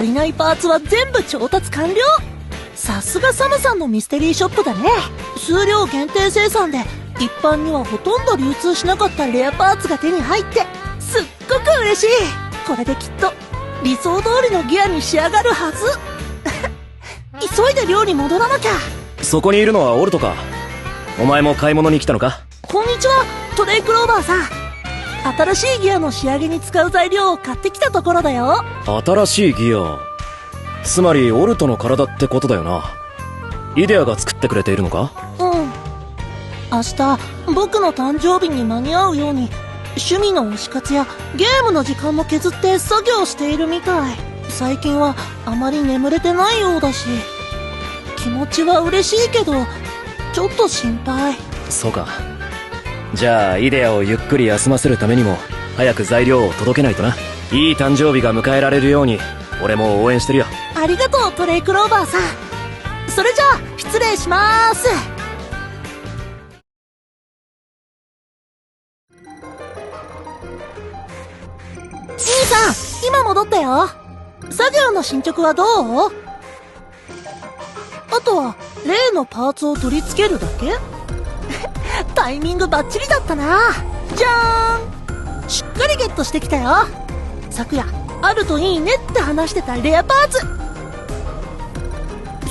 足りないパーツは全部調達完了。さすがサムさんのミステリーショップだね。数量限定生産で一般にはほとんど流通しなかったレアパーツが手に入ってすっごく嬉しい。これできっと理想通りのギアに仕上がるはず。急いで寮に戻らなきゃ。そこにいるのはオルトか。お前も買い物に来たのか。こんにちは、トレイクローバーさん。新しいギアの仕上げに使う材料を買ってきたところだよ。新しいギア、つまりオルトの体ってことだよな。イデアが作ってくれているのか。うん。明日僕の誕生日に間に合うように趣味の推し活やゲームの時間も削って作業しているみたい。最近はあまり眠れてないようだし、気持ちは嬉しいけどちょっと心配。そうか。じゃあイデアをゆっくり休ませるためにも早く材料を届けないとな。いい誕生日が迎えられるように俺も応援してるよ。ありがとうトレイクローバーさん。それじゃあ失礼しまーす。兄さん、今戻ったよ。作業の進捗はどう？あとは例のパーツを取り付けるだけ？タイミングバッチリだったな。じゃーん、しっかりゲットしてきたよ。昨夜あるといいねって話してたレアパーツ。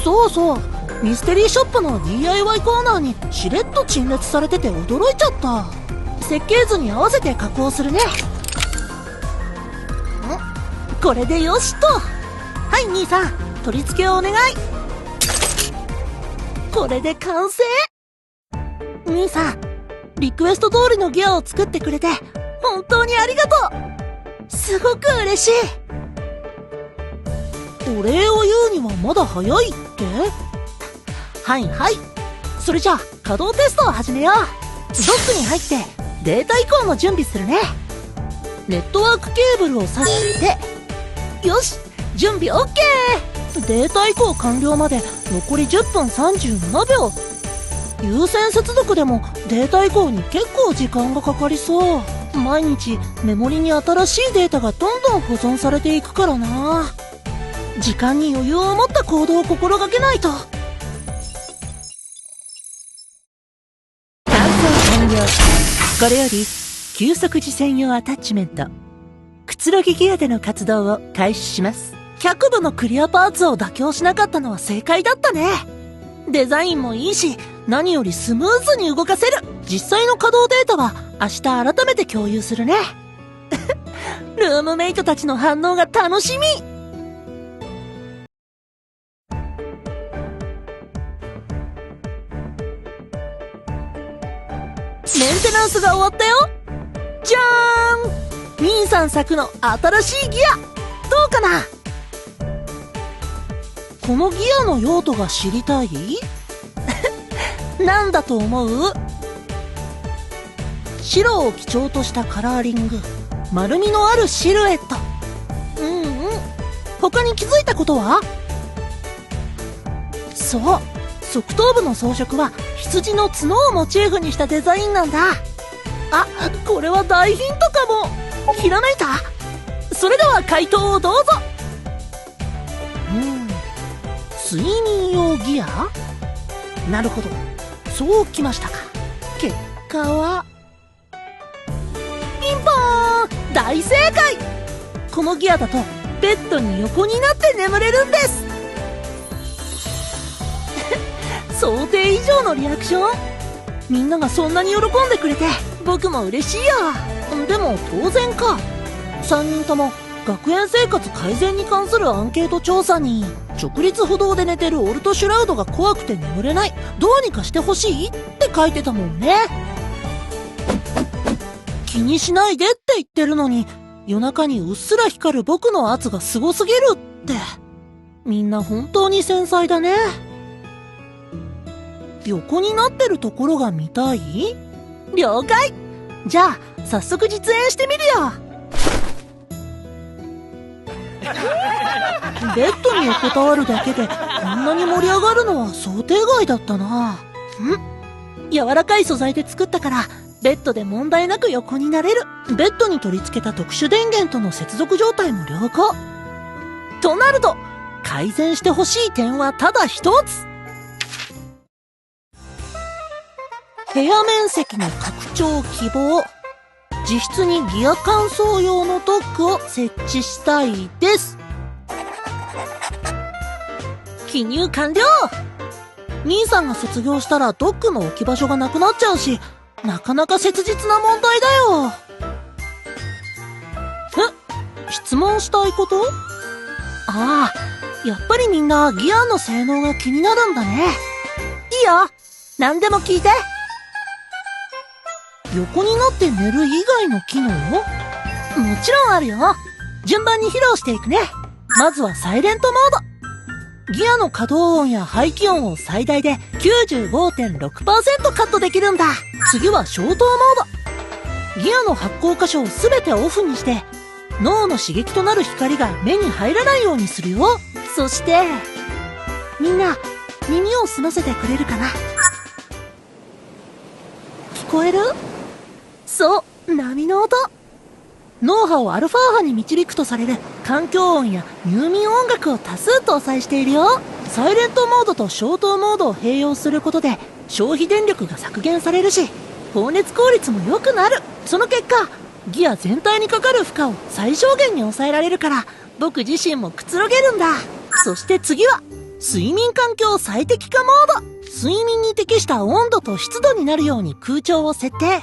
そうそう、ミステリーショップの DIY コーナーにしれっと陳列されてて驚いちゃった。設計図に合わせて加工するね。これでよしと。はい兄さん、取り付けをお願い。これで完成。兄さん、リクエスト通りのギアを作ってくれて本当にありがとう。すごく嬉しい。お礼を言うにはまだ早いって？はいはい、それじゃあ稼働テストを始めよう。ドックに入ってデータ移行の準備するね。ネットワークケーブルを挿して、よし、準備 OK。 データ移行完了まで残り10分37秒。有線接続でもデータ移行に結構時間がかかりそう。毎日メモリに新しいデータがどんどん保存されていくからな。時間に余裕を持った行動を心がけないと。完成完了。これより急速時専用アタッチメントくつろぎギアでの活動を開始します。100部のクリアパーツを妥協しなかったのは正解だったね。デザインもいいし、何よりスムーズに動かせる。実際の稼働データは明日改めて共有するね。ルームメイトたちの反応が楽しみ。メンテナンスが終わったよ。じゃーん、兄さん作の新しいギア、どうかな。このギアの用途が知りたい？なんだと思う？白を基調としたカラーリング、丸みのあるシルエット。他に気づいたことは？そう、側頭部の装飾は羊の角をモチーフにしたデザインなんだ。あ、これは大ヒントかも。ひらめいた？それでは回答をどうぞ。睡眠用ギア？なるほど、そうきましたか。結果はピンポーン、大正解。このギアだとベッドに横になって眠れるんです。想定以上のリアクション。みんながそんなに喜んでくれて僕も嬉しいよ。でも当然か。3人とも学園生活改善に関するアンケート調査に、直立不動で寝てるオルトシュラウドが怖くて眠れない、どうにかしてほしいって書いてたもんね。気にしないでって言ってるのに、夜中にうっすら光る僕の圧がすごすぎるって。みんな本当に繊細だね。横になってるところが見たい？了解。じゃあ早速実演してみるよ。ベッドに横たわるだけでこんなに盛り上がるのは想定外だったな。柔らかい素材で作ったからベッドで問題なく横になれる。ベッドに取り付けた特殊電源との接続状態も良好。となると、改善してほしい点はただ一つ。部屋面積の拡張希望。自室にギア乾燥用のドックを設置したいです。記入完了。兄さんが卒業したらドックの置き場所がなくなっちゃうし、なかなか切実な問題だよ。質問したいこと？ああ、やっぱりみんなギアの性能が気になるんだね。いいよ、何でも聞いて。横になって寝る以外の機能？もちろんあるよ。順番に披露していくね。まずはサイレントモード。ギアの稼働音や排気音を最大で 95.6% カットできるんだ。次は消灯モード。ギアの発光箇所をすべてオフにして、脳の刺激となる光が目に入らないようにするよ。そして、みんな、耳を澄ませてくれるかな？聞こえる？そう、波の音。脳波をアルファ波に導くとされる環境音や入眠音楽を多数搭載しているよ。サイレントモードと消灯モードを併用することで消費電力が削減されるし、放熱効率も良くなる。その結果、ギア全体にかかる負荷を最小限に抑えられるから、僕自身もくつろげるんだ。そして次は、睡眠環境最適化モード。睡眠に適した温度と湿度になるように空調を設定。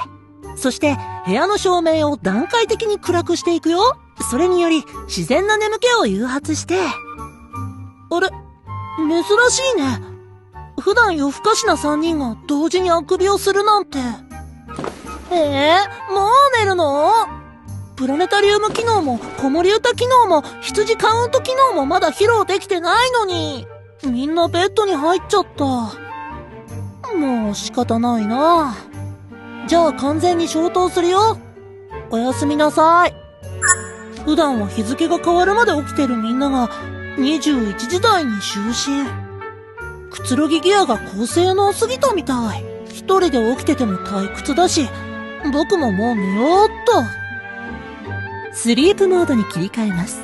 そして部屋の照明を段階的に暗くしていくよ。それにより自然な眠気を誘発して。あれ？珍しいね。普段夜更かしな3人が同時にあくびをするなんて。もう寝るの？プラネタリウム機能も子守歌機能も羊カウント機能もまだ披露できてないのに。みんなベッドに入っちゃった。もう仕方ないな。じゃあ完全に消灯するよ。おやすみなさい。普段は日付が変わるまで起きてるみんなが21時台に就寝。くつろぎギアが高性能すぎたみたい。一人で起きてても退屈だし、僕ももう寝ようっと。スリープモードに切り替えます。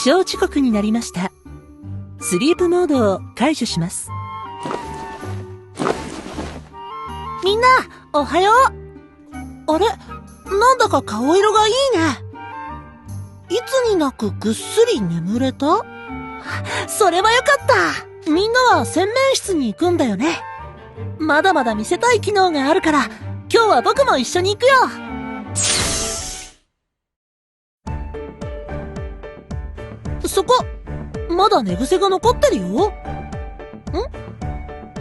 起床時刻になりました。スリープモードを解除します。みんな、おはよう。あれ？なんだか顔色がいいね。いつになくぐっすり眠れた？それはよかった。みんなは洗面室に行くんだよね。まだまだ見せたい機能があるから、今日は僕も一緒に行くよ。そこ、まだ寝癖が残ってるよ。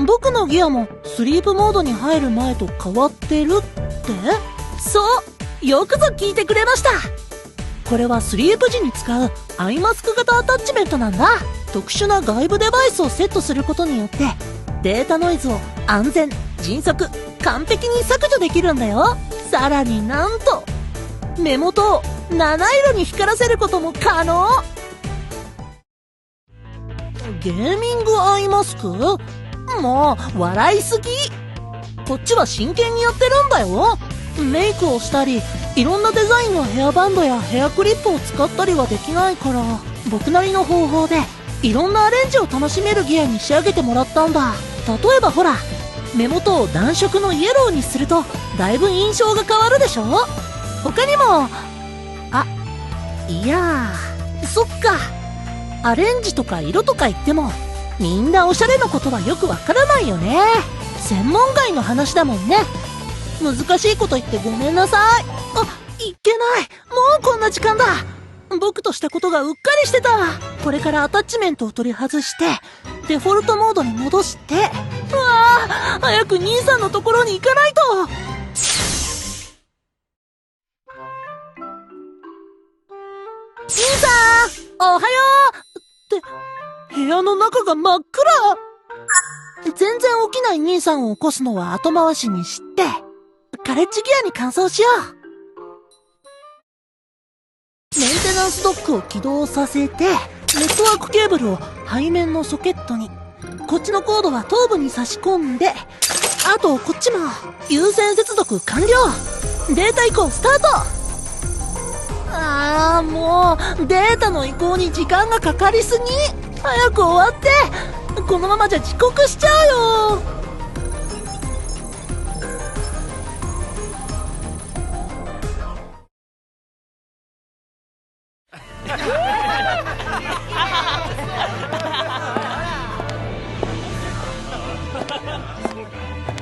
僕のギアもスリープモードに入る前と変わってるって？そう、よくぞ聞いてくれました。これはスリープ時に使うアイマスク型アタッチメントなんだ。特殊な外部デバイスをセットすることによってデータノイズを安全、迅速、完璧に削除できるんだよ。さらになんと目元を七色に光らせることも可能。ゲーミングアイマスク？もう笑いすぎ。こっちは真剣にやってるんだよ。メイクをしたり、いろんなデザインのヘアバンドやヘアクリップを使ったりはできないから、僕なりの方法でいろんなアレンジを楽しめるギアに仕上げてもらったんだ。例えばほら、目元を暖色のイエローにするとだいぶ印象が変わるでしょ。他にも、いやー、そっか、アレンジとか色とか言ってもみんなおしゃれのことはよくわからないよね。専門外の話だもんね。難しいこと言ってごめんなさい。いけない。もうこんな時間だ。僕としたことがうっかりしてた。これからアタッチメントを取り外してデフォルトモードに戻して、早く兄さんのところに行かないと。兄さん、おはようって部屋の中が真っ暗。全然起きない兄さんを起こすのは後回しにして、カレッジギアに換装しよう。メンテテナンスドックを起動させて、ネットワークケーブルを背面のソケットに、こっちのコードは頭部に差し込んで、あとこっちも有線接続完了。データ移行スタート。もうデータの移行に時間がかかりすぎ。早く終わって。このままじゃ遅刻しちゃうよ。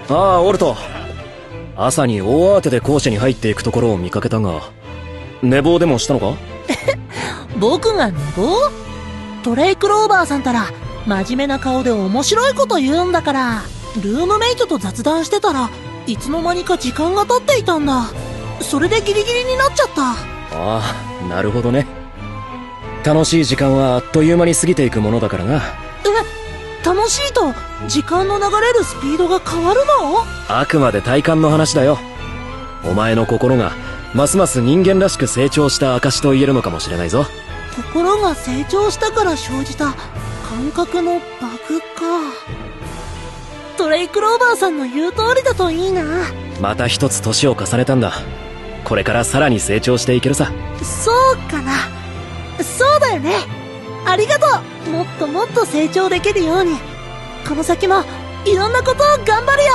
ああ、オルト。朝に大慌てで校舎に入っていくところを見かけたが、寝坊でもしたのか？僕が寝坊？トレイクローバーさんたら真面目な顔で面白いこと言うんだから、ルームメイトと雑談してたらいつの間にか時間が経っていたんだ。それでギリギリになっちゃった。ああ、なるほどね。楽しい時間はあっという間に過ぎていくものだからな。楽しいと時間の流れるスピードが変わるの？あくまで体感の話だよ。お前の心がますます人間らしく成長した証と言えるのかもしれないぞ。心が成長したから生じた感覚のバグか。トレイクローバーさんの言う通りだといいな。また一つ年を重ねたんだ。これからさらに成長していけるさ。そうかな。そうだよね。ありがとう。もっともっと成長できるように、この先もいろんなことを頑張るよ。